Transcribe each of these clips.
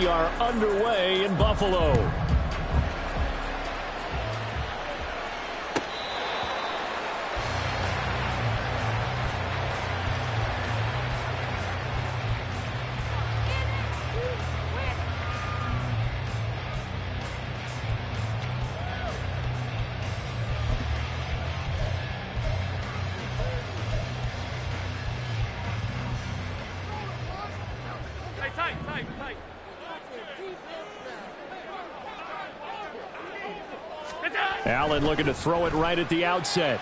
are underway in Buffalo. Allen looking to throw it right at the outset.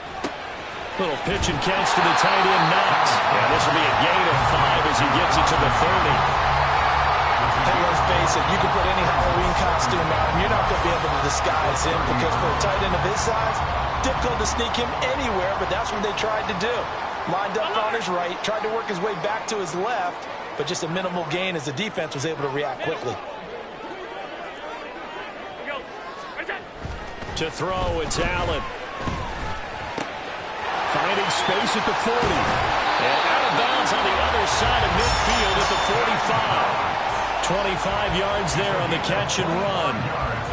Little pitch and catch to the tight end, Knox. And this will be a gain of 5 as he gets it to the 30. Hey, let's face it, you can put any Halloween costume on, you're not going to be able to disguise him, because for a tight end of his size, difficult to sneak him anywhere, but that's what they tried to do. Lined up on his right, tried to work his way back to his left, but just a minimal gain as the defense was able to react quickly. To throw, it's Allen. Finding space at the 40. And out of bounds on the other side of midfield at the 45. 25 yards there on the catch and run.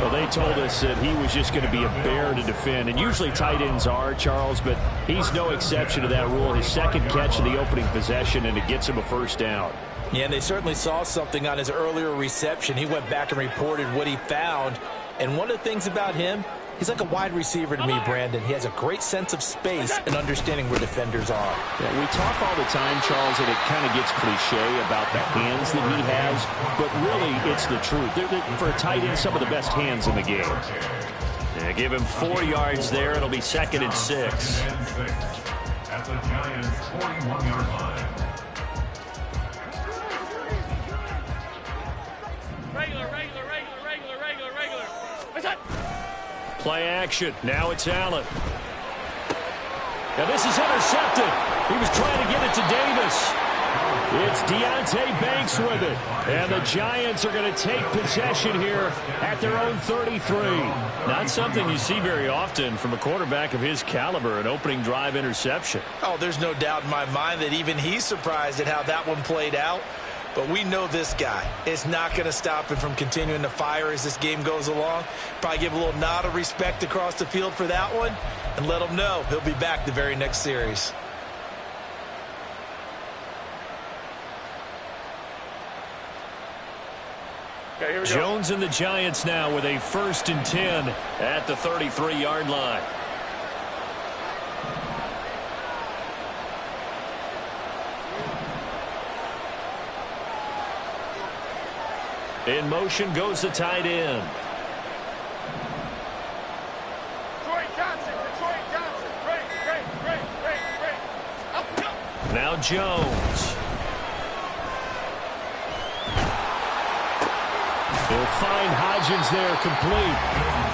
Well, they told us that he was just going to be a bear to defend. And usually tight ends are, Charles, but he's no exception to that rule. His second catch in the opening possession, and it gets him a first down. Yeah, and they certainly saw something on his earlier reception. He went back and reported what he found. And one of the things about him, he's like a wide receiver to me, Brandon. He has a great sense of space and understanding where defenders are. Yeah, we talk all the time, Charles, and it kind of gets cliche about the hands that he has, but really it's the truth. For a tight end, some of the best hands in the game. Yeah, give him 4 yards there. It'll be 2nd and 6. At the Giants' 41-yard line. Play action. Now it's Allen. Now this is intercepted. He was trying to get it to Davis. It's Deonte Banks with it. And the Giants are going to take possession here at their own 33. Not something you see very often from a quarterback of his caliber, an opening drive interception. Oh, there's no doubt in my mind that even he's surprised at how that one played out. But we know this guy is not going to stop him from continuing to fire as this game goes along. Probably give a little nod of respect across the field for that one and let him know he'll be back the very next series. Okay, Jones and the Giants now with a 1st and 10 at the 33-yard line. In motion goes the tight end. Now Jones. He'll find Hodgins there complete.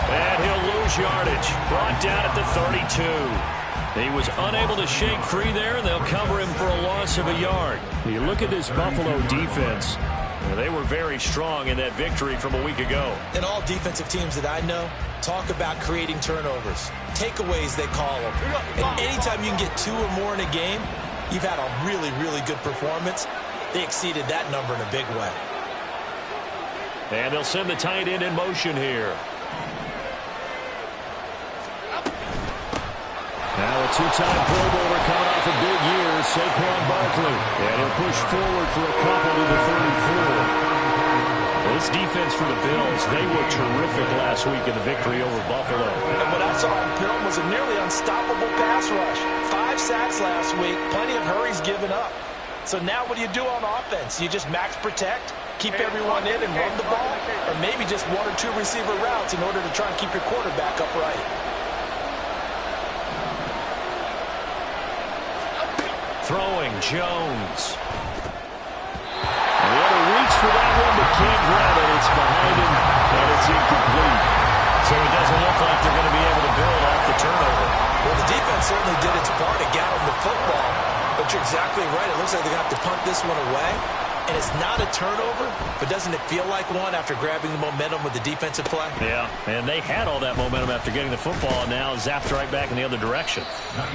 And he'll lose yardage. Brought down at the 32. He was unable to shake free there, and they'll cover him for a loss of a yard. You look at this Buffalo defense. They were very strong in that victory from a week ago. And all defensive teams that I know talk about creating turnovers. Takeaways, they call them. And anytime you can get 2 or more in a game, you've had a really, really good performance. They exceeded that number in a big way. And they'll send the tight end in motion here. Now a 2-time Pro Bowler coming off a big year, Saquon Barkley. And he'll push forward for a couple to the 34. This defense for the Bills, they were terrific last week in the victory over Buffalo. And what I saw on film was a nearly unstoppable pass rush. 5 sacks last week, plenty of hurries given up. So now what do you do on offense? You just max protect, keep everyone in and run the ball, or maybe just 1 or 2 receiver routes in order to try and keep your quarterback upright. Throwing, Jones. And he had to reach for that one, but can't grab it. It's behind him, and it's incomplete. So it doesn't look like they're going to be able to build off the turnover. Well, the defense certainly did its part to get him the football, but you're exactly right. It looks like they're going to have to punt this one away. And it's not a turnover, but doesn't it feel like one after grabbing the momentum with the defensive play? Yeah, and they had all that momentum after getting the football, and now zapped right back in the other direction.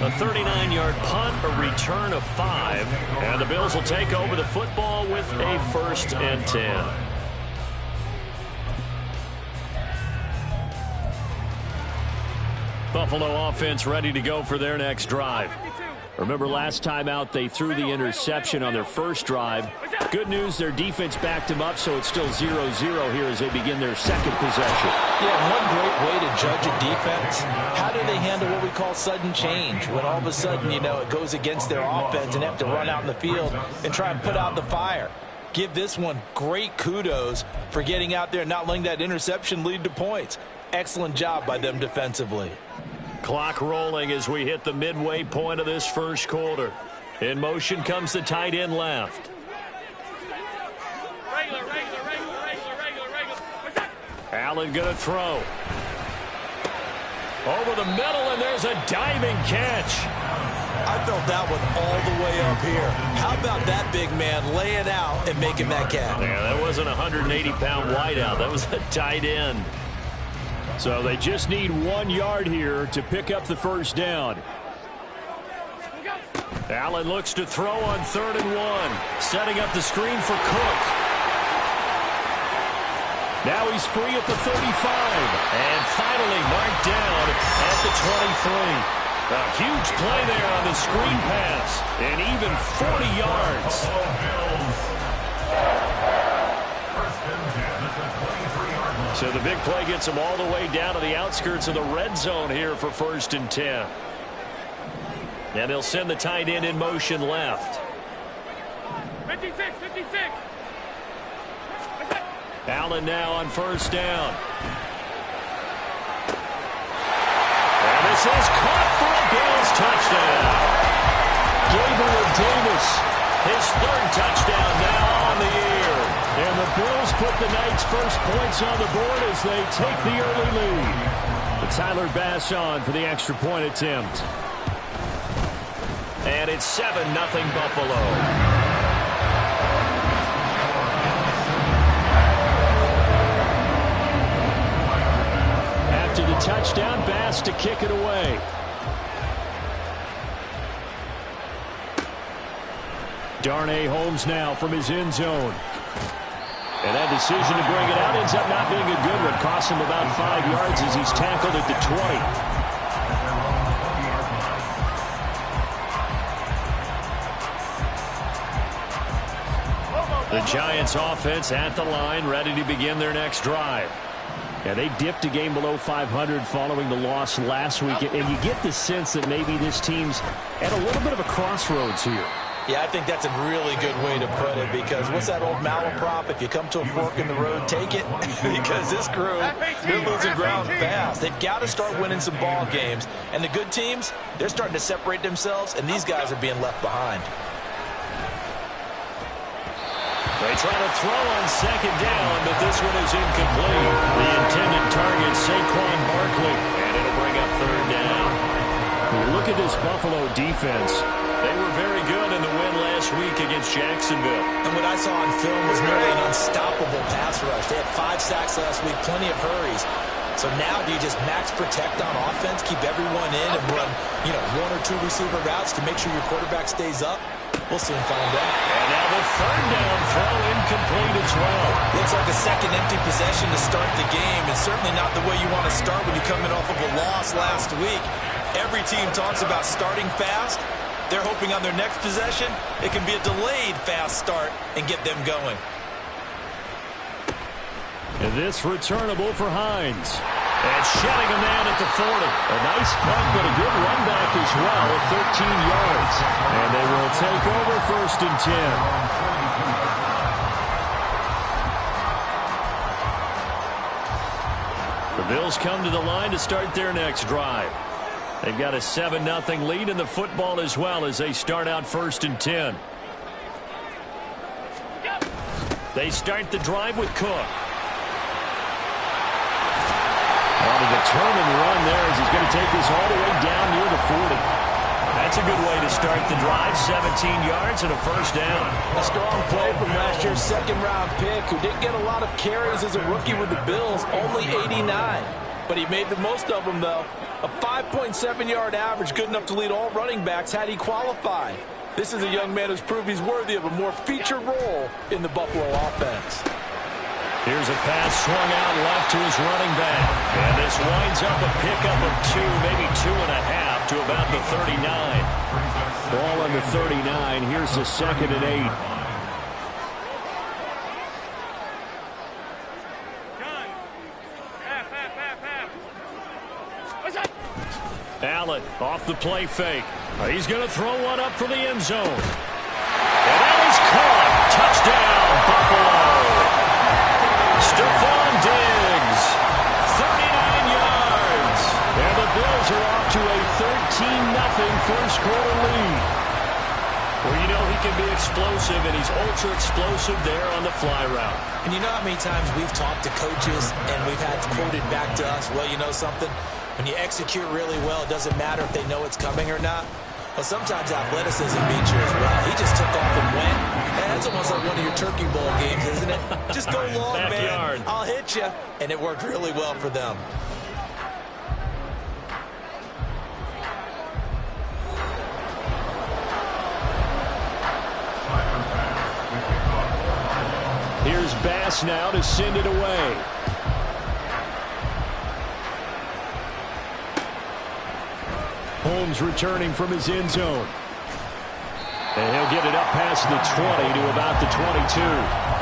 A 39-yard punt, a return of 5, and the Bills will take over the football with a 1st and 10. Buffalo offense ready to go for their next drive. Remember last time out they threw the interception on their first drive. Good news, their defense backed them up, so it's still 0-0 here as they begin their second possession. Yeah, one great way to judge a defense, how do they handle what we call sudden change? When all of a sudden, you know, it goes against their offense and they have to run out in the field and try and put out the fire. Give this one great kudos for getting out there and not letting that interception lead to points. Excellent job by them defensively. Clock rolling as we hit the midway point of this first quarter. In motion comes the tight end left. Allen going to throw. Over the middle, and there's a diving catch. I felt that one all the way up here. How about that big man laying out and making that catch? Yeah, that wasn't a 180-pound wideout. That was a tight end. So they just need 1 yard here to pick up the first down. Allen looks to throw on 3rd and 1. Setting up the screen for Cook. Now he's free at the 35. And finally marked down at the 23. A huge play there on the screen pass. And even 40 yards. So the big play gets them all the way down to the outskirts of the red zone here for 1st and 10. And they'll send the tight end in motion left. 56. Allen now on 1st down. And this is caught for a Bills touchdown. Gabriel Davis, his 3rd touchdown now on the year. And the Bills put the Knights' first points on the board as they take the early lead. But Tyler Bass on for the extra point attempt. And it's 7-0 Buffalo. After the touchdown, Bass to kick it away. Darnay Holmes now from his end zone. And that decision to bring it out ends up not being a good one. Costs him about 5 yards as he's tackled at the 20. The Giants offense at the line, ready to begin their next drive. Yeah, they dipped a game below 500 following the loss last week. And you get the sense that maybe this team's at a little bit of a crossroads here. Yeah, I think that's a really good way to put it, because what's that old malaprop? If you come to a fork in the road, take it. Because this crew, they're losing ground fast. They've got to start winning some ball games. And the good teams, they're starting to separate themselves, and these guys are being left behind. They try to throw on 2nd down, but this one is incomplete. The intended target, Saquon Barkley, and it'll bring up 3rd down. When you look at this Buffalo defense, they were very good in the win last week against Jacksonville. And what I saw on film was nearly an unstoppable pass rush. They had 5 sacks last week, plenty of hurries. So now do you just max protect on offense, keep everyone in, and run, 1 or 2 receiver routes to make sure your quarterback stays up? We'll soon find out. And now the 3rd down throw incomplete as well. Looks like a second empty possession to start the game, and certainly not the way you want to start when you're coming off of a loss last week. Every team talks about starting fast. They're hoping on their next possession, it can be a delayed fast start and get them going. And this returnable for Hines. And shedding a man at the 40. A nice punt, but a good run back as well at 13 yards. And they will take over 1st and 10. The Bills come to the line to start their next drive. They've got a 7-0 lead in the football as well as they start out 1st and 10. They start the drive with Cook. On a determined run there as he's going to take this all the way down near the 40. That's a good way to start the drive. 17 yards and a 1st down. A strong play from last year's 2nd-round pick, who didn't get a lot of carries as a rookie with the Bills, only 89. But he made the most of them, though. A 5.7-yard average, good enough to lead all running backs had he qualified. This is a young man who's proved he's worthy of a more featured role in the Buffalo offense. Here's a pass swung out left to his running back. And this winds up a pickup of 2, maybe 2.5 to about the 39. Ball on the 39. Here's the 2nd and 8. Allen off the play fake. He's going to throw one up for the end zone. And that is caught. Touchdown, Buffalo. Stephon Diggs, 39 yards. And the Bills are off to a 13-0 first quarter lead. Well, you know he can be explosive, and he's ultra-explosive there on the fly route. And you know how many times we've talked to coaches and we've had quoted back to us, well, you know something? When you execute really well, it doesn't matter if they know it's coming or not. Well, sometimes athleticism beats you as well. He just took off and went. And that's almost like one of your Turkey Bowl games, isn't it? Just go long, Backyard. man. I'll hit you. And it worked really well for them. Here's Bass now to send it away. Holmes returning from his end zone. And he'll get it up past the 20 to about the 22.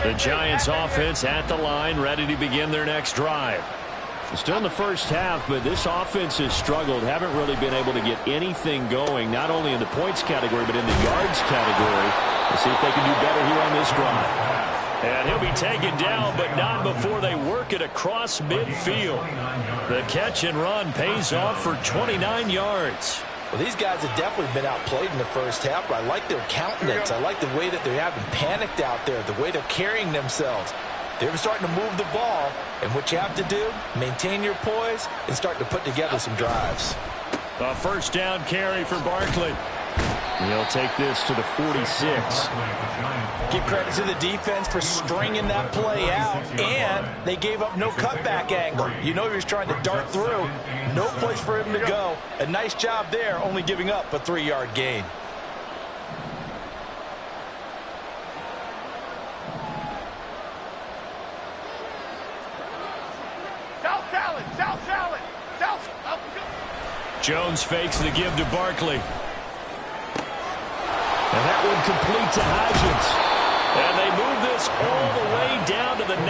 The Giants offense at the line, ready to begin their next drive. Still in the first half, but this offense has struggled. Haven't really been able to get anything going, not only in the points category, but in the yards category. We'll see if they can do better here on this drive. And he'll be taken down, but not before they work it across midfield. The catch and run pays off for 29 yards. Well, these guys have definitely been outplayed in the first half, but I like their countenance. I like the way that they're having panicked out there, the way they're carrying themselves. They're starting to move the ball, and what you have to do, maintain your poise and start to put together some drives. A first down carry for Barkley. He'll take this to the 46. Give credit to the defense for stringing that play out, and they gave up no cutback angle. You know he was trying to dart through. No place for him to go. A nice job there, only giving up a 3-yard gain. Jones fakes the give to Barkley. And that one complete to Hodgins. And they move this all the way down to the 9.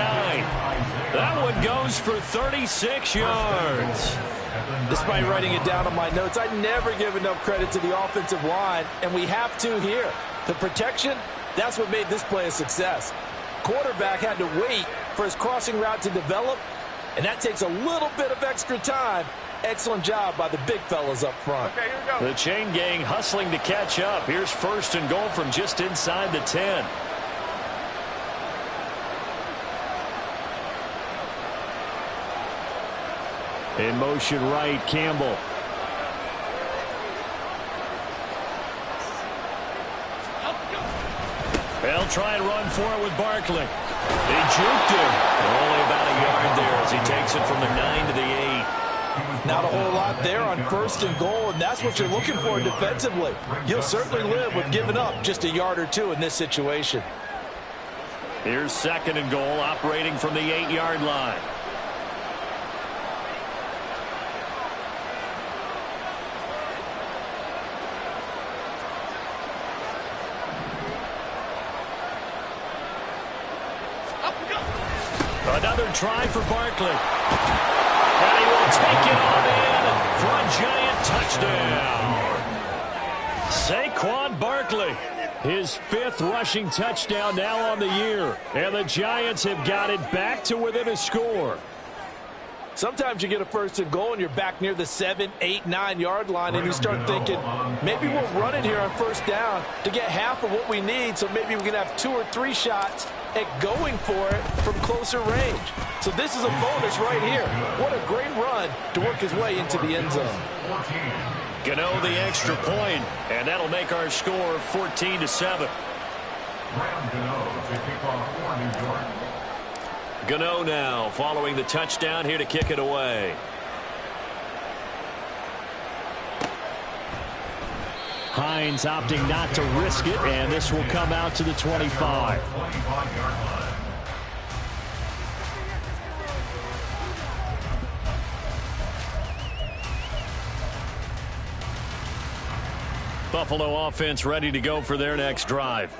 That one goes for 36 yards. Despite writing it down on my notes, I never give enough credit to the offensive line, and we have to here. The protection, that's what made this play a success. Quarterback had to wait for his crossing route to develop, and that takes a little bit of extra time. Excellent job by the big fellas up front. Okay, here we go. The chain gang hustling to catch up. Here's 1st and goal from just inside the 10. In motion right, Campbell. They'll try and run for it with Barkley. He juked him. Only about a yard there as he takes it from the 9 to the 8. Not a whole lot there on 1st and goal, and that's what you're looking for defensively. You'll certainly live with giving up just a yard or two in this situation. Here's 2nd and goal, operating from the 8-yard line. Another try for Barkley. And he will take it on in for a Giant touchdown. Saquon Barkley, his 5th rushing touchdown now on the year. And the Giants have got it back to within a score. Sometimes you get a 1st and goal and you're back near the 7, 8, 9-yard line, and you start thinking, maybe we'll run it here on 1st down to get half of what we need, so maybe we can have 2 or 3 shots at going for it from closer range. So this is a bonus right here. What a great run to work his way into the end zone. Gano the extra point, and that'll make our score 14-7. Graham Gano to kick off for New York. Gano now following the touchdown here to kick it away. Hines opting not to risk it, and this will come out to the 25. Buffalo offense ready to go for their next drive.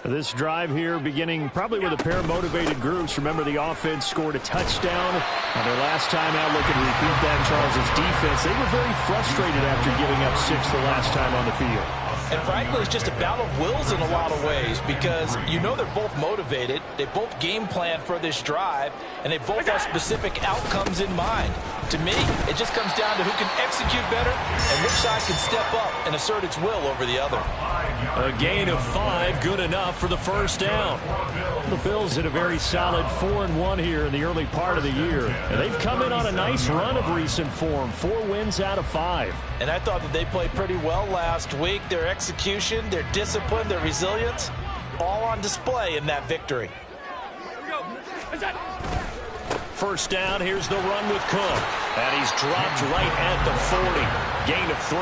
This drive here beginning probably with a pair of motivated groups. Remember, the offense scored a touchdown on their last time out. Looking to repeat that in Charles' defense. They were very frustrated after giving up 6 the last time on the field. And frankly, it's just a battle of wills in a lot of ways because you know they're both motivated. They both game plan for this drive, and they both have specific outcomes in mind. To me, it just comes down to who can execute better and which side can step up and assert its will over the other. A gain of 5, good enough for the first down. The Bills had a very solid 4-1 here in the early part of the year. And they've come in on a nice run of recent form. 4 wins out of 5. And I thought that they played pretty well last week. Their execution, their discipline, their resilience, all on display in that victory. First down, here's the run with Cook. And he's dropped right at the 40. Gain of 3.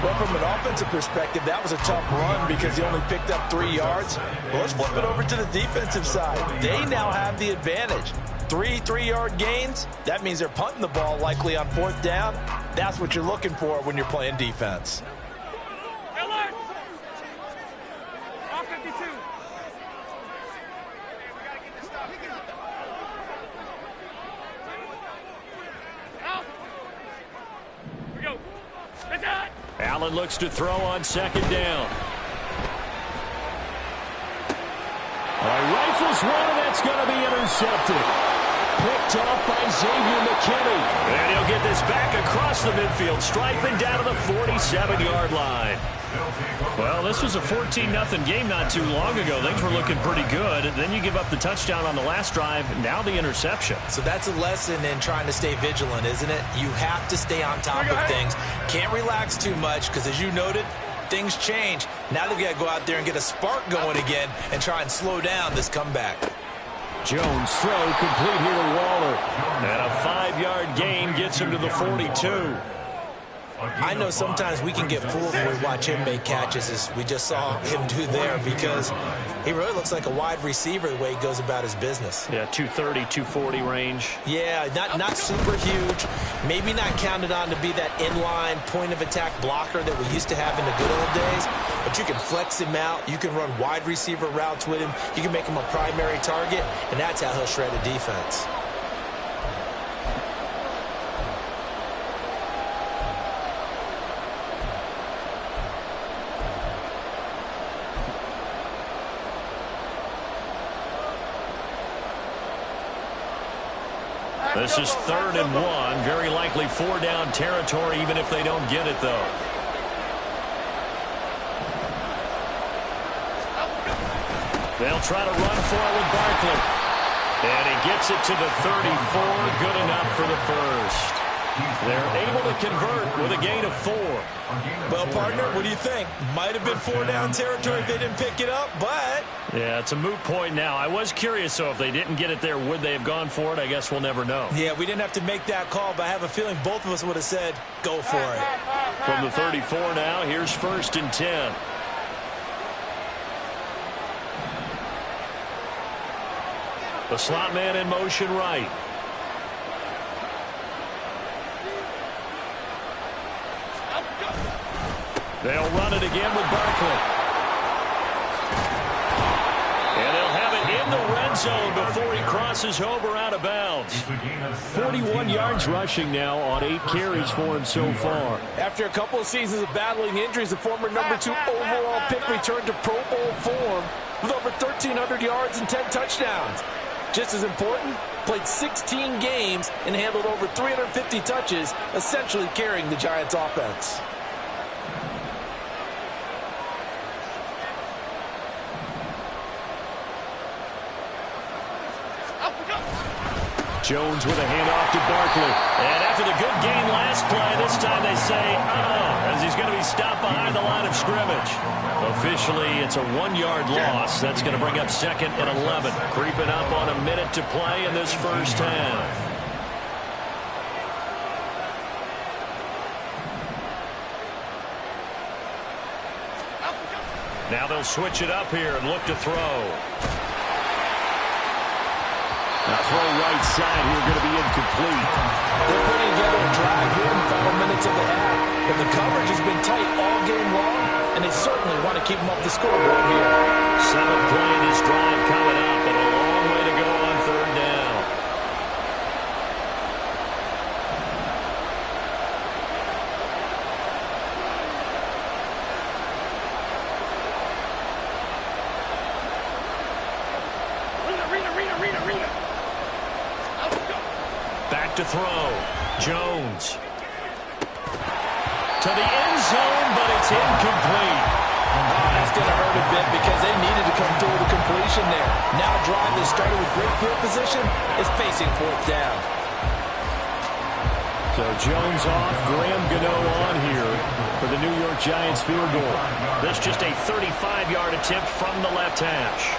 Well, from an offensive perspective, that was a tough run because he only picked up 3 yards. Well, let's flip it over to the defensive side. They now have the advantage. 3 3-yard gains, that means they're punting the ball likely on 4th down. That's what you're looking for when you're playing defense. Allen looks to throw on second down. Rifles one, and that's going to be intercepted. Picked off by Xavier McKinney. And he'll get this back across the midfield stripe and down to the 47-yard line. Well, this was a 14-0 game not too long ago. Things were looking pretty good. And then you give up the touchdown on the last drive. Now the interception. So that's a lesson in trying to stay vigilant, isn't it? You have to stay on top of things. Can't relax too much because, as you noted, things change. Now they've got to go out there and get a spark going again and try and slow down this comeback. Jones throw complete here to Waller. And a 5-yard gain gets him to the 42. I know sometimes we can get fooled when we watch him make catches, as we just saw him do there, because he really looks like a wide receiver the way he goes about his business. Yeah, 230, 240 range. Yeah, not super huge. Maybe not counted on to be that inline point-of-attack blocker that we used to have in the good old days, but you can flex him out. You can run wide receiver routes with him. You can make him a primary target, and that's how he'll shred a defense. This is 3rd and 1. Very likely 4-down territory, even if they don't get it, though. They'll try to run for it with Barkley. And he gets it to the 34. Good enough for the first. They're able to convert with a gain of 4. Well, partner, what do you think? Might have been 4-down territory if they didn't pick it up, but... Yeah, it's a moot point now. I was curious, so if they didn't get it there, would they have gone for it? I guess we'll never know. Yeah, we didn't have to make that call, but I have a feeling both of us would have said, go for it. From the 34 now, here's 1st and 10. The slot man in motion right. They'll run it again with Barkley. And they'll have it in the red zone before he crosses over out of bounds. 41 yards rushing now on 8 carries for him so far. After a couple of seasons of battling injuries, the former number 2 overall pick returned to Pro Bowl form with over 1,300 yards and 10 touchdowns. Just as important, played 16 games and handled over 350 touches, essentially carrying the Giants' offense. Jones with a handoff to Barkley. And after the good game last play, this time they say, as he's going to be stopped behind the line of scrimmage. Officially, it's a 1-yard loss. That's going to bring up 2nd and 11. Creeping up on a minute to play in this first half. Now they'll switch it up here and look to throw. Now throw right side here, going to be incomplete. They're putting together a drive here in the final minutes of the half. But the coverage has been tight all game long, and they certainly want to keep them up the scoreboard here. 7th play in this drive coming up, but a long way to go on 3rd down. Back to throw. Jones. To the end zone, but it's incomplete. That's going to hurt a bit because they needed to come through with a completion there. Now a drive that started with great field position is facing 4th down. So Jones off, Graham Gano on here for the New York Giants field goal. This just a 35-yard attempt from the left hash.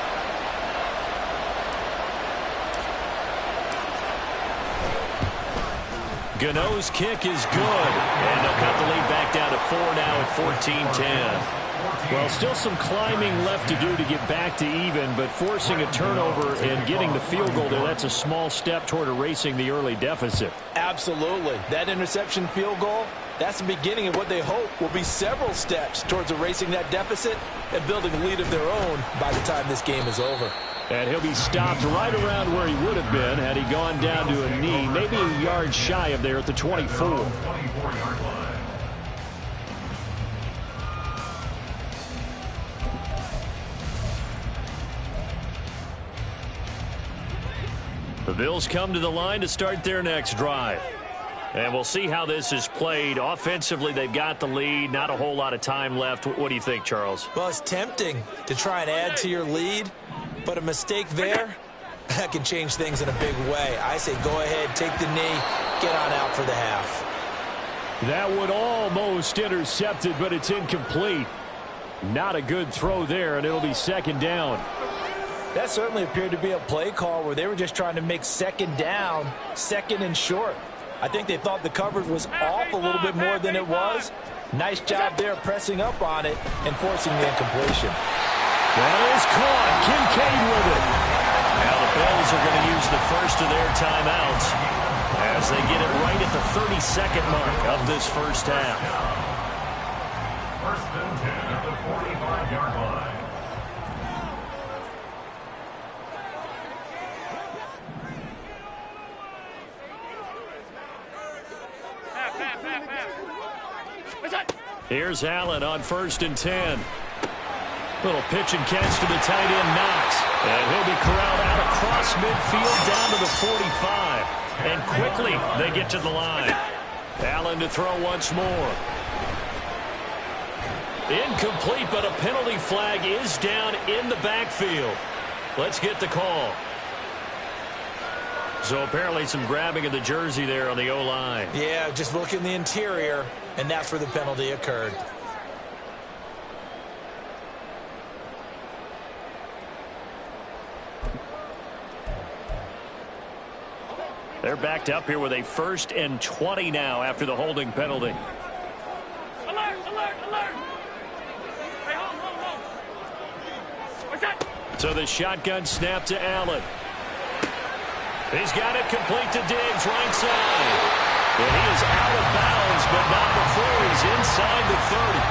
Gano's kick is good, and they'll cut the lead back down to 4 now at 14-10. Well, still some climbing left to do to get back to even, but forcing a turnover and getting the field goal there, that's a small step toward erasing the early deficit. Absolutely. That interception field goal, that's the beginning of what they hope will be several steps towards erasing that deficit and building a lead of their own by the time this game is over. And he'll be stopped right around where he would have been had he gone down to a knee, maybe a yard shy of there at the 24. 24-yard line. The Bills come to the line to start their next drive. And we'll see how this is played. Offensively, they've got the lead. Not a whole lot of time left. What do you think, Charles? Well, it's tempting to try and add to your lead, but a mistake there, that can change things in a big way. I say go ahead, take the knee, get on out for the half. That would almost intercepted, but it's incomplete. Not a good throw there, and it'll be 2nd down. That certainly appeared to be a play call where they were just trying to make 2nd down, 2nd and short. I think they thought the coverage was off a little bit more than it was. Nice job there pressing up on it and forcing the incompletion. That is caught. Kincaid with it. Now the Bills are going to use the first of their timeouts as they get it right at the 32nd mark of this first half. 1st and 10 at the 45-yard line. Here's Allen on 1st and 10. Little pitch and catch to the tight end, Knox. And he'll be corralled out across midfield down to the 45. And quickly they get to the line. Allen to throw once more. Incomplete, but a penalty flag is down in the backfield. Let's get the call. So apparently some grabbing of the jersey there on the O-line. Yeah, just look in the interior, and that's where the penalty occurred. They're backed up here with a 1st and 20 now after the holding penalty. Alert, alert, alert. Hey, hold. What's that? So the shotgun snap to Allen. He's got it complete to Diggs, right side. And he is out of bounds, but not before he's inside the 30.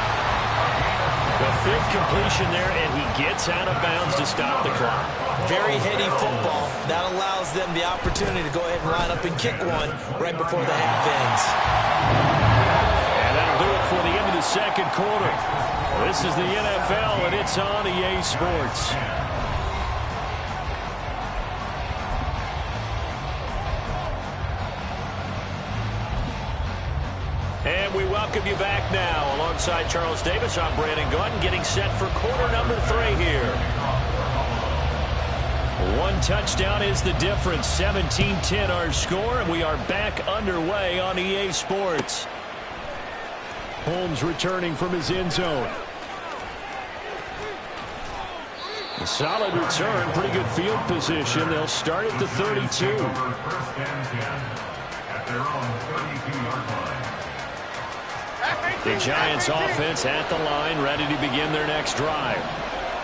A big completion there, and he gets out of bounds to stop the clock. Very heady football. That allows them the opportunity to go ahead and line up and kick one right before the half ends. And that'll do it for the end of the 2nd quarter. This is the NFL, and it's on EA Sports. And we welcome you back now. Alongside Charles Davis, I'm Brandon Gaudin, getting set for quarter number 3 here. 1 One touchdown is the difference. 17-10 our score, and we are back underway on EA Sports. Holmes returning from his end zone. A solid return, pretty good field position. They'll start at the 32. First and 10 at their own 32-yard line. The Giants offense at the line, ready to begin their next drive.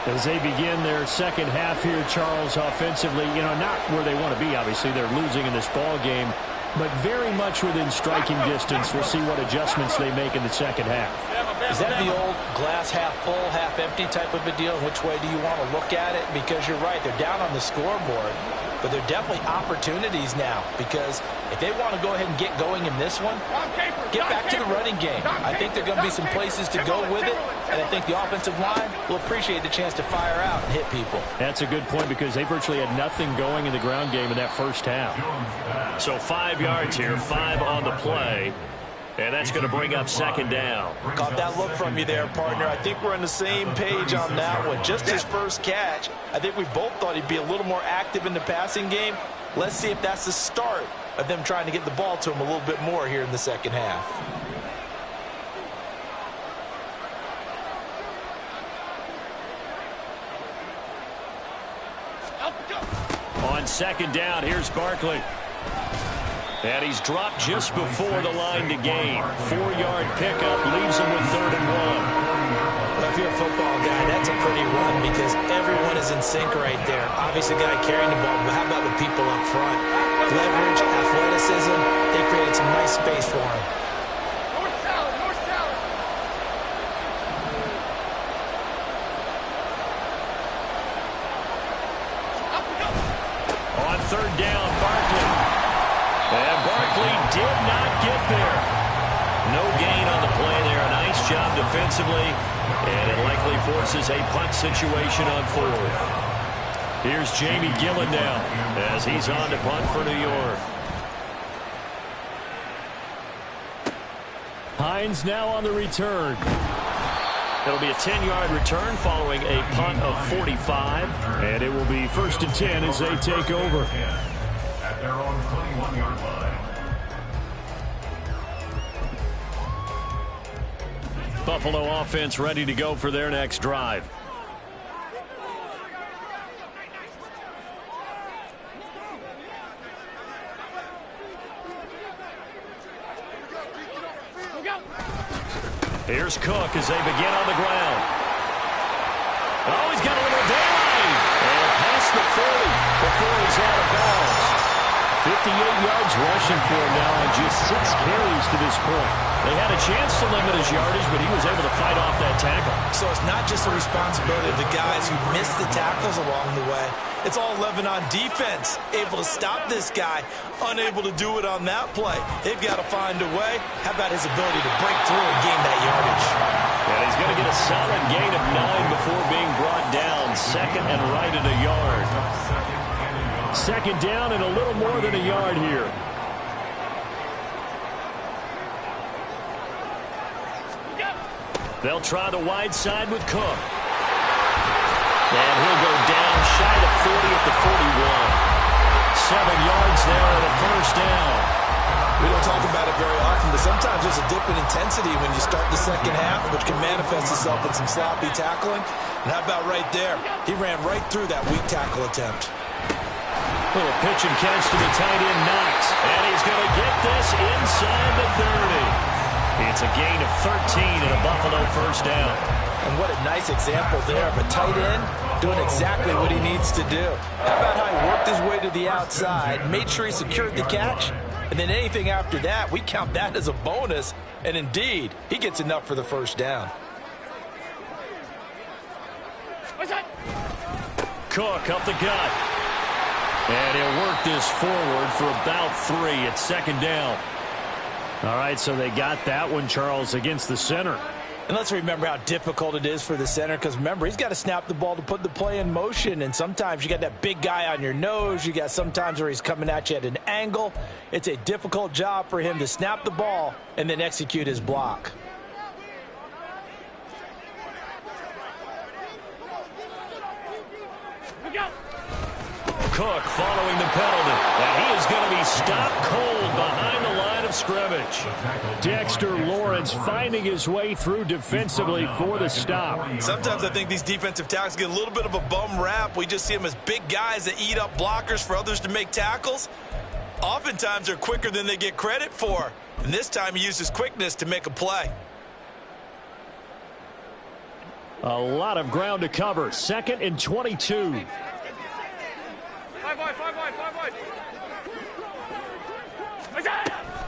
As they begin their second half here, Charles, offensively, not where they want to be. Obviously, they're losing in this ball game, but very much within striking distance. We'll see what adjustments they make in the second half. Is that the old glass half full, half empty type of a deal? Which way do you want to look at it? Because you're right, they're down on the scoreboard, but they're definitely opportunities now, because if they want to go ahead and get going in this one, get back to the running game. I think there are going to be some places to go with it, and I think the offensive line will appreciate the chance to fire out and hit people. That's a good point, because they virtually had nothing going in the ground game in that first half. So 5 yards here, 5 on the play. And that's going to bring up second down. Caught that look from you there, partner. I think we're on the same page on that one. Just his first catch, I think we both thought he'd be a little more active in the passing game. Let's see if that's the start of them trying to get the ball to him a little bit more here in the second half. On second down, here's Barkley. And he's dropped just before the line to gain. 4-yard pickup leaves him with 3rd and 1. Well, if you're a football guy, that's a pretty run because everyone is in sync right there. Obviously, the guy carrying the ball, but how about the people up front? Leverage, athleticism, they created some nice space for him. North salad, north salad. On 3rd down, Barkley. And Barkley did not get there. No gain on the play there. A nice job defensively. And it likely forces a punt situation on 4th. Here's Jamie Gillen now as he's on to punt for New York. Hines now on the return. It'll be a 10-yard return following a punt of 45. And it will be 1st and 10 as they take over. At their own 21-yard line. Buffalo offense ready to go for their next drive. Here's Cook as they begin on the ground. Oh, he's got a little daylight. And past the 40 before he's out of bounds. 58 yards rushing for him now on just 6 carries to this point. They had a chance to limit his yardage, but he was able to fight off that tackle. So it's not just the responsibility of the guys who missed the tackles along the way. It's all 11 on defense, able to stop this guy, unable to do it on that play. They've got to find a way. How about his ability to break through and gain that yardage? And he's going to get a solid gain of 9 before being brought down. 2nd and right at a yard. 2nd down and a little more than a yard here. They'll try the wide side with Cook. And he'll go down shy of 40 at the 41. 7 yards there and a 1st down. We don't talk about it very often, but sometimes there's a dip in intensity when you start the second half, which can manifest itself in some sloppy tackling. And how about right there? He ran right through that weak tackle attempt. Little pitch and catch to the tight end, Knox. And he's going to get this inside the 30. It's a gain of 13 and a Buffalo 1st down. And what a nice example there of a tight end doing exactly what he needs to do. How about how he worked his way to the outside, made sure he secured the catch, and then anything after that, we count that as a bonus. And indeed, he gets enough for the 1st down. Cook up the gut. And he'll work this forward for about 3 at 2nd down. All right, so they got that one, Charles, against the center. And let's remember how difficult it is for the center, because remember, he's got to snap the ball to put the play in motion, and sometimes you got that big guy on your nose. You got sometimes where he's coming at you at an angle. It's a difficult job for him to snap the ball and then execute his block. Cook following the penalty. And he is going to be stopped cold behind the line of scrimmage. Dexter Lawrence finding his way through defensively for the stop. Sometimes I think these defensive tackles get a little bit of a bum rap. We just see them as big guys that eat up blockers for others to make tackles. Oftentimes they're quicker than they get credit for. And this time he used his quickness to make a play. A lot of ground to cover. 2nd and 22. 5 wide.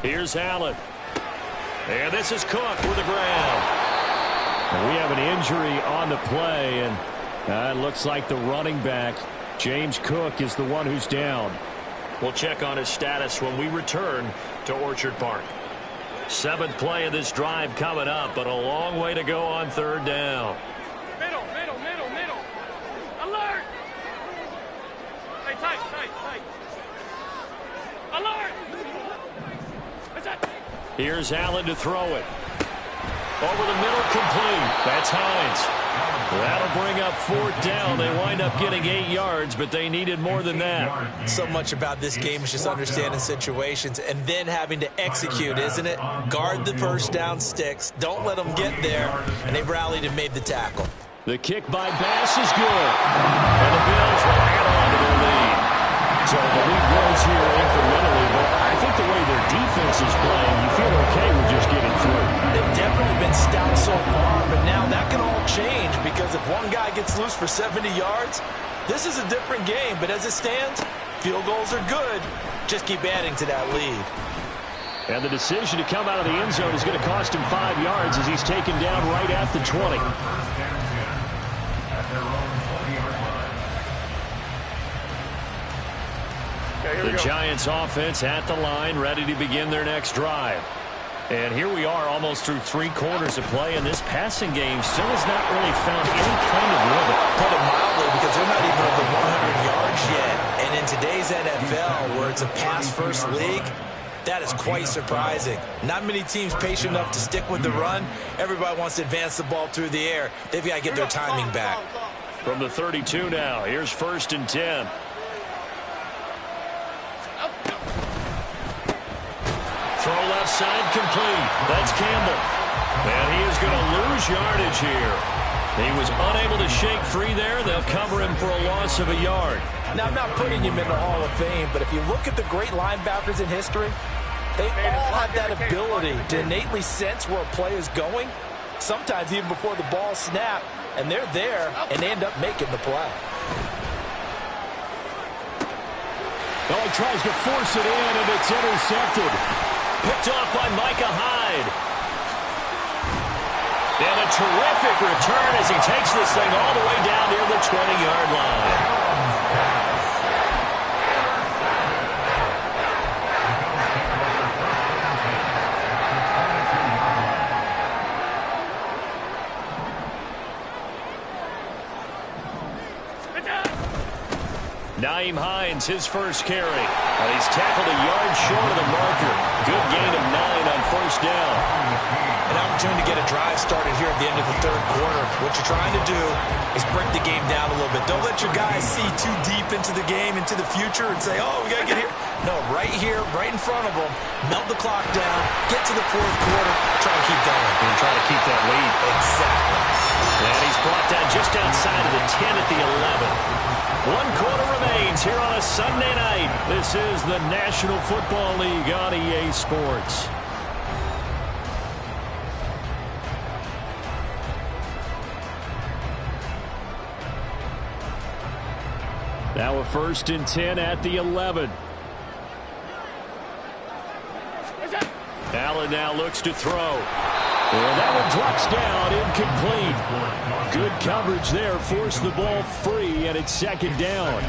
Here's Allen. And this is Cook with the ground. We have an injury on the play, and it looks like the running back, James Cook, is the one who's down. We'll check on his status when we return to Orchard Park. 7th play of this drive coming up, but a long way to go on 3rd down. Middle. Alert! Hey, tight. Alert! What's that? Here's Allen to throw it. Over the middle, complete. That's Hines. That'll bring up 4th down. They wind up getting 8 yards, but they needed more than that. So much about this game is just understanding situations and then having to execute, isn't it? Guard the first down sticks. Don't let them get there. And they rallied and made the tackle. The kick by Bass is good. And the Bills will add on to their lead. So the lead grows here incrementally, but I think the way their defense is playing, you feel okay with just getting through. They've definitely been stout so far, but now that can all change because if one guy gets loose for 70 yards, this is a different game. But as it stands, field goals are good. Just keep adding to that lead. And the decision to come out of the end zone is going to cost him 5 yards as he's taken down right at the 20. The Giants offense at the line, ready to begin their next drive. And here we are almost through 3 quarters of play, and this passing game still has not really found any kind of rhythm. Put it mildly, because they're not even over 100 yards yet. And in today's NFL, where it's a pass-first league, that is quite surprising. Not many teams patient enough to stick with the run. Everybody wants to advance the ball through the air. They've got to get their timing back. From the 32 now, here's 1st and 10. Throw left side complete. That's Campbell. And he is going to lose yardage here. He was unable to shake free there. They'll cover him for a loss of a yard. Now, I'm not putting him in the Hall of Fame, but if you look at the great linebackers in history, they all have that ability to innately sense where a play is going, sometimes even before the ball snapped, and they're there, and they end up making the play. Oh, he tries to force it in, and it's intercepted. Picked off by Micah Hyde. And a terrific return as he takes this thing all the way down near the 20-yard line. Nyheim Hines, his first carry. And he's tackled a yard short of the marker. Good gain of 9 on 1st down. An opportunity to get a drive started here at the end of the 3rd quarter. What you're trying to do is break the game down a little bit. Don't let your guys see too deep into the game, into the future, and say, oh, we got to get here. No, right here, right in front of them, melt the clock down, get to the 4th quarter, try to keep going. And try to keep that lead. Exactly. And he's brought down just outside of the 10 at the 11. 1 quarter remains here on a Sunday night. This is the National Football League on EA Sports. Now a 1st and 10 at the 11. Allen now looks to throw. And that one drops down, incomplete. Good coverage there, forced the ball free, and it's 2nd down.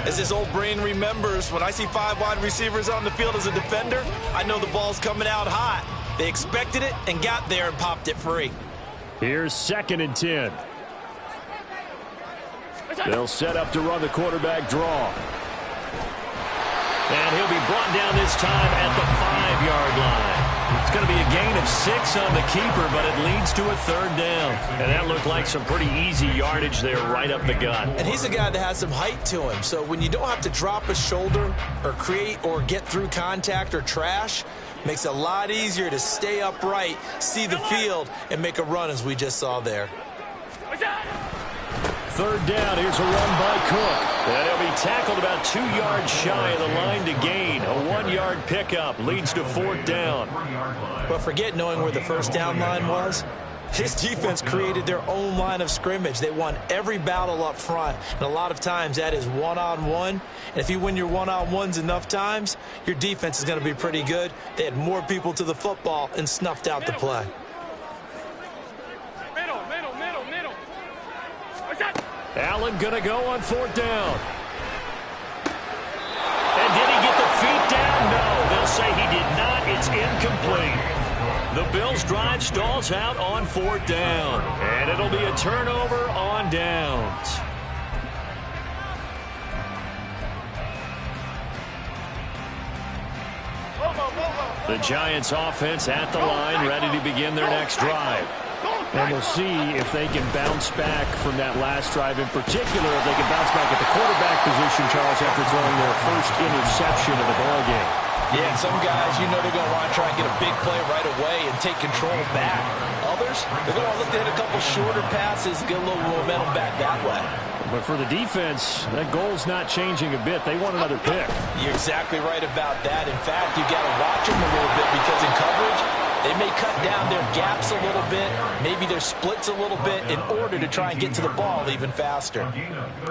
As this old brain remembers, when I see 5 wide receivers on the field as a defender, I know the ball's coming out hot. They expected it and got there and popped it free. Here's 2nd and 10. They'll set up to run the quarterback draw. And he'll be brought down this time at the 5-yard line. It's going to be a gain of 6 on the keeper, but it leads to a 3rd down. And that looked like some pretty easy yardage there right up the gut. And he's a guy that has some height to him. So when you don't have to drop a shoulder or create or get through contact or trash, makes it a lot easier to stay upright, see the field, and make a run as we just saw there. 3rd down. Here's a run by Cook. And he'll be tackled about 2 yards shy of the line to gain. A 1-yard pickup leads to 4th down. But forget knowing where the first down line was. His defense created their own line of scrimmage. They won every battle up front. And a lot of times that is one-on-one. And if you win your one-on-ones enough times, your defense is going to be pretty good. They had more people to the football and snuffed out the play. Allen going to go on 4th down. And did he get the feet down? No, they'll say he did not. It's incomplete. The Bills' drive stalls out on 4th down. And it'll be a turnover on downs. The Giants' offense at the line, ready to begin their next drive. And we'll see if they can bounce back from that last drive. In particular, if they can bounce back at the quarterback position, Charles, after throwing their first interception of the ballgame. Yeah, and some guys, you know they're going to want to try and get a big play right away and take control back. Others, they're going to look to hit a couple shorter passes, get a little momentum back that way. But for the defense, that goal's not changing a bit. They want another pick. You're exactly right about that. In fact, you got to watch them a little bit because in coverage, they may cut down their gaps a little bit, maybe their splits a little bit in order to try and get to the ball even faster.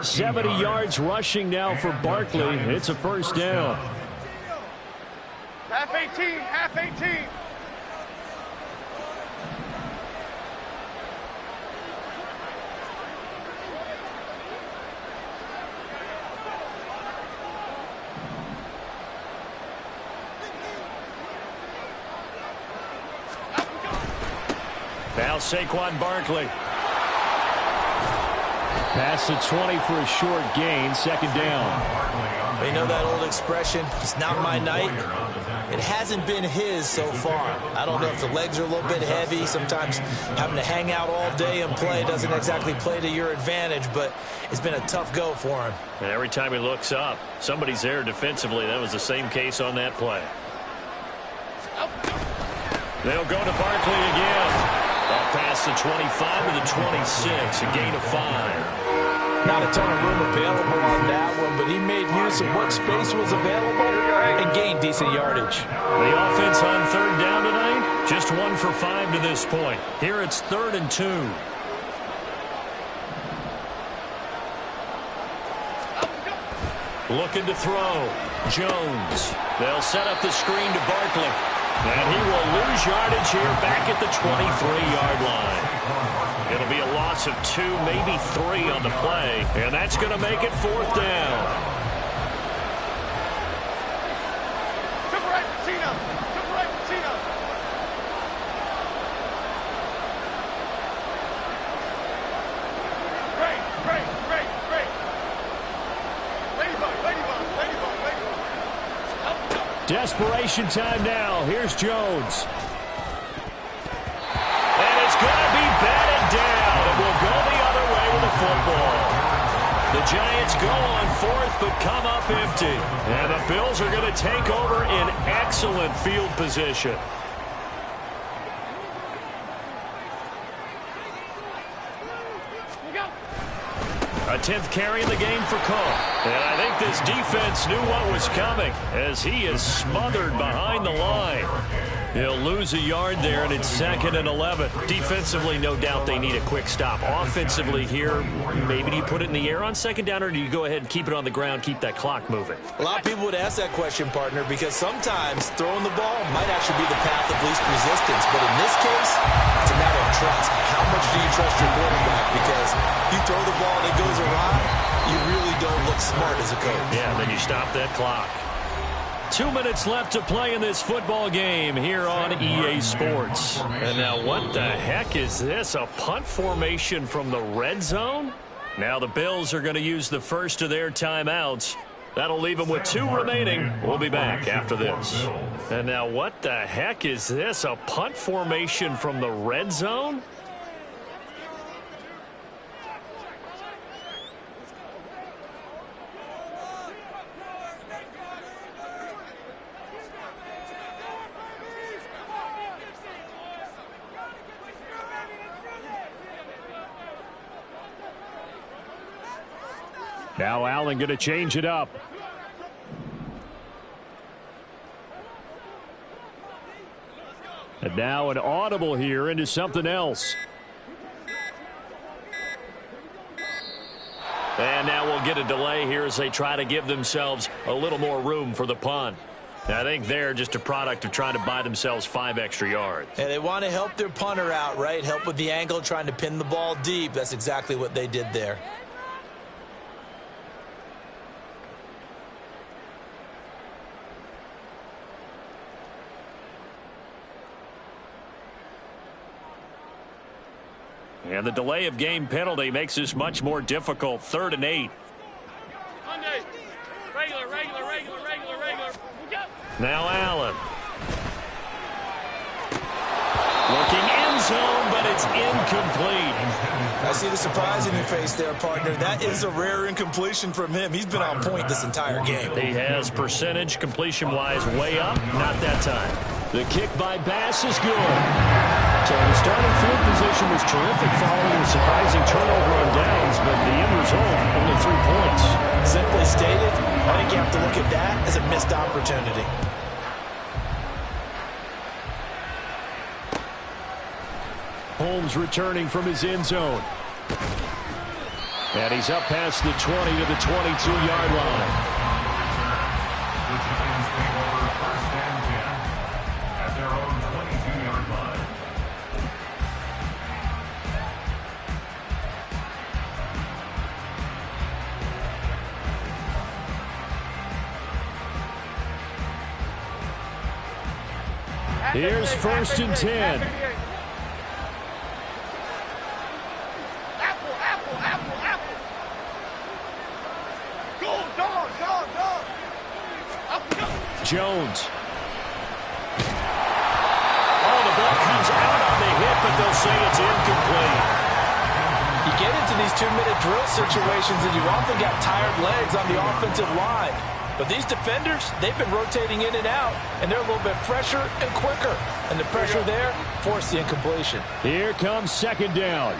70 yards rushing now for Barkley. It's a 1st down. Half 18, half 18. Now Saquon Barkley. Pass to 20 for a short gain. 2nd down. You know that old expression, it's not my night. It hasn't been his so far. I don't know if the legs are a little bit heavy. Sometimes having to hang out all day and play doesn't exactly play to your advantage, but it's been a tough go for him. And every time he looks up, somebody's there defensively. That was the same case on that play. They'll go to Barkley again. Up past the 25 to the 26, a gain of 5. Not a ton of room available on that one, but he made use of what space was available and gained decent yardage. The offense on 3rd down tonight, just 1 for 5 to this point. Here it's 3rd and 2. Looking to throw. Jones. They'll set up the screen to Barkley. And he will lose yardage here back at the 23-yard line. It'll be a loss of 2, maybe 3 on the play. And that's going to make it 4th down. Desperation time now. Here's Jones. And it's going to be batted down. It will go the other way with the football. The Giants go on 4th but come up empty. And the Bills are going to take over in excellent field position. A 10th carry in the game for Cook. And I think this defense knew what was coming as he is smothered behind the line. He'll lose a yard there, and it's 2nd and 11. Defensively, no doubt they need a quick stop. Offensively here, maybe do you put it in the air on 2nd down, or do you go ahead and keep it on the ground, keep that clock moving? A lot of people would ask that question, partner, because sometimes throwing the ball might actually be the path of least resistance. But in this case, it's a matter of trust. How much do you trust your quarterback? Because you throw the ball and it goes awry, you really don't look smart as a coach. Yeah, then you stop that clock. 2 minutes left to play in this football game here on EA Sports. And now what the heck is this? A punt formation from the red zone? Now the Bills are going to use the first of their timeouts. That'll leave them with 2 remaining. We'll be back after this. And now what the heck is this? A punt formation from the red zone? Now Allen going to change it up. And now an audible here into something else. And now we'll get a delay here as they try to give themselves a little more room for the punt. I think they're just a product of trying to buy themselves 5 extra yards. And they want to help their punter out, right? Help with the angle, trying to pin the ball deep. That's exactly what they did there. And the delay of game penalty makes this much more difficult. 3rd and 8. Monday. Regular. Now Allen. Looking end zone, but it's incomplete. I see the surprise in your face there, partner. That is a rare incompletion from him. He's been on point this entire game. He has percentage completion-wise way up. Not that time. The kick by Bass is good. So the starting field position was terrific following a surprising turnover on downs, but the end result, only 3 points. Simply stated, I think you have to look at that as a missed opportunity. Holmes returning from his end zone. And he's up past the 20 to the 22-yard line. The Giants take over 1st and 10 at their own 22-yard line. Here's 1st and 10. Apple. Go, dog. Jones. Oh, the ball comes out on the hit, but they'll say it's incomplete. You get into these 2-minute drill situations, and you often got tired legs on the offensive line. But these defenders, they've been rotating in and out, and they're a little bit fresher and quicker. And the pressure there forced the incompletion. Here comes 2nd down.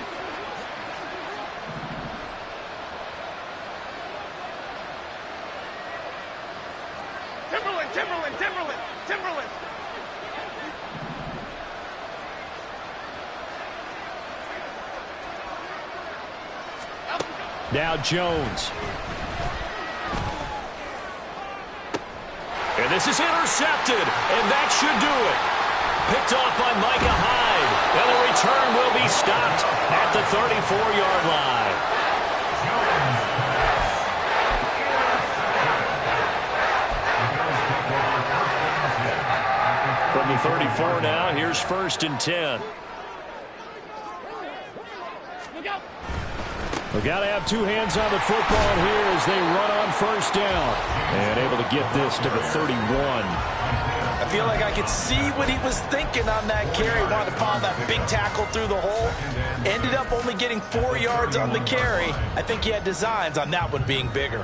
Timberland. Now Jones. And this is intercepted, and that should do it. Picked off by Micah Hyde, and the return will be stopped at the 34-yard line. From the 34 now, here's 1st and 10. We've got to have 2 hands on the football here as they run on 1st down. And able to get this to the 31. I feel like I could see what he was thinking on that carry. Wanted to pound that big tackle through the hole. Ended up only getting 4 yards on the carry. I think he had designs on that one being bigger.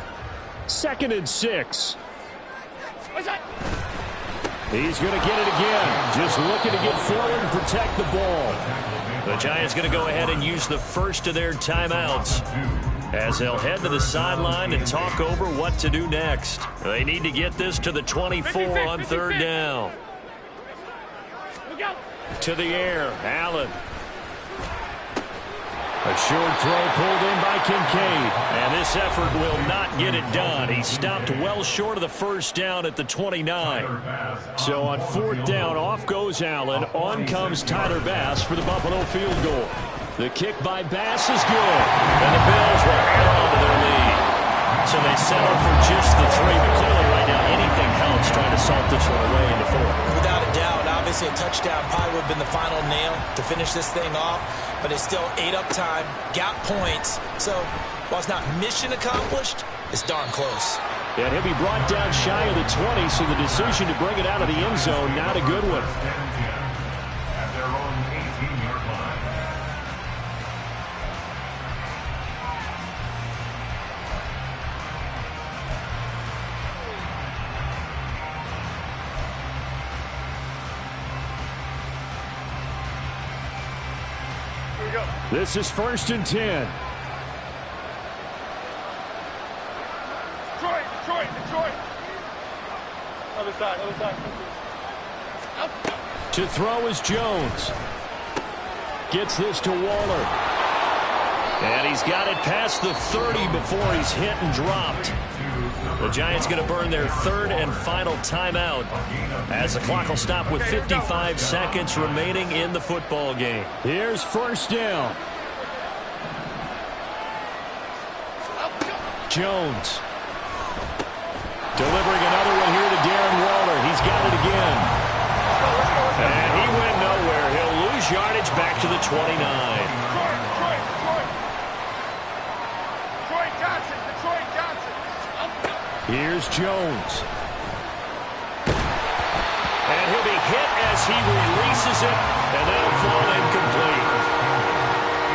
2nd and 6. He's going to get it again. Just looking to get forward and protect the ball. The Giants going to go ahead and use the first of their timeouts as they'll head to the sideline and talk over what to do next. They need to get this to the 24 on 3rd down. To the air, Allen. A short throw pulled in by Kincaid. And this effort will not get it done. He stopped well short of the 1st down at the 29. So on 4th down, off goes Allen. On comes Tyler Bass for the Buffalo field goal. The kick by Bass is good. And the Bills will add on to their lead. So they settle for just the 3. But clearly right now anything helps trying to salt this one away in the 4th. Without a doubt, obviously a touchdown probably would have been the final nail to finish this thing off. But it's still ate up time, got points. So while it's not mission accomplished, it's darn close. And he'll be brought down shy of the 20, so the decision to bring it out of the end zone, not a good one. First and 10 at their own 18-yard line. Here we go. This is 1st and 10. Detroit. Other side. To throw is Jones. Gets this to Waller. And he's got it past the 30 before he's hit and dropped. The Giants going to burn their third and final timeout as the clock will stop with 55 seconds remaining in the football game. Here's 1st down. Jones. Delivering another one here to Darren Waller. He's got it again. And he went nowhere. He'll lose yardage back to the 29. Detroit Johnson. Here's Jones. And he'll be hit as he releases it, and that'll fall incomplete.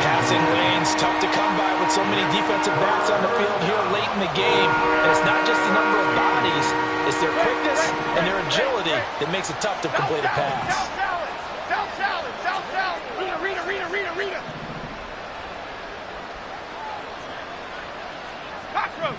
Passing lanes, tough to come by with so many defensive backs on the field here late in the game. And it's not just the number of bodies, it's their quickness and their agility that makes it tough to complete a pass. South salad. Rita. Cockroach.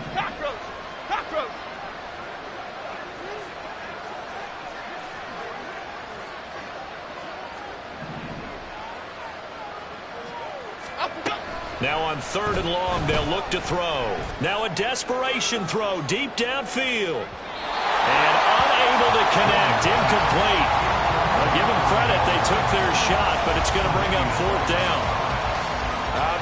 Now on 3rd and long, they'll look to throw. Now a desperation throw deep downfield. And unable to connect, incomplete. I'll give them credit, they took their shot, but it's going to bring up 4th down.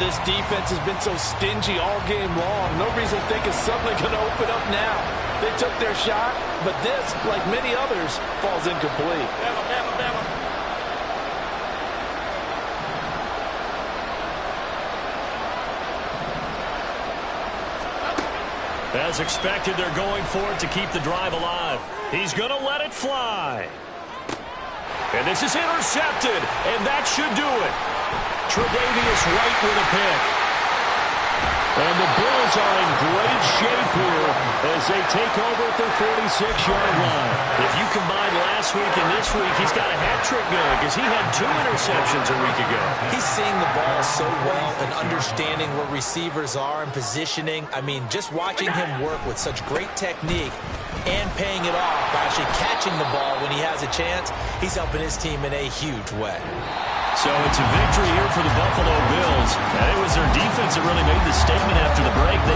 This defense has been so stingy all game long. No reason to think it's suddenly going to open up now. They took their shot, but this, like many others, falls incomplete. Bama. As expected, they're going for it to keep the drive alive. He's going to let it fly. And this is intercepted, and that should do it. Tre'Davious White with a pick. And the Bills are in great shape here as they take over at their 46-yard line. If you combine last week and this week, he's got a hat trick going because he had 2 interceptions a week ago. He's seeing the ball so well and understanding where receivers are and positioning. I mean, just watching him work with such great technique and paying it off by actually catching the ball when he has a chance, he's helping his team in a huge way. So it's a victory here for the Buffalo Bills. And it was their defense that really made the statement after the break. They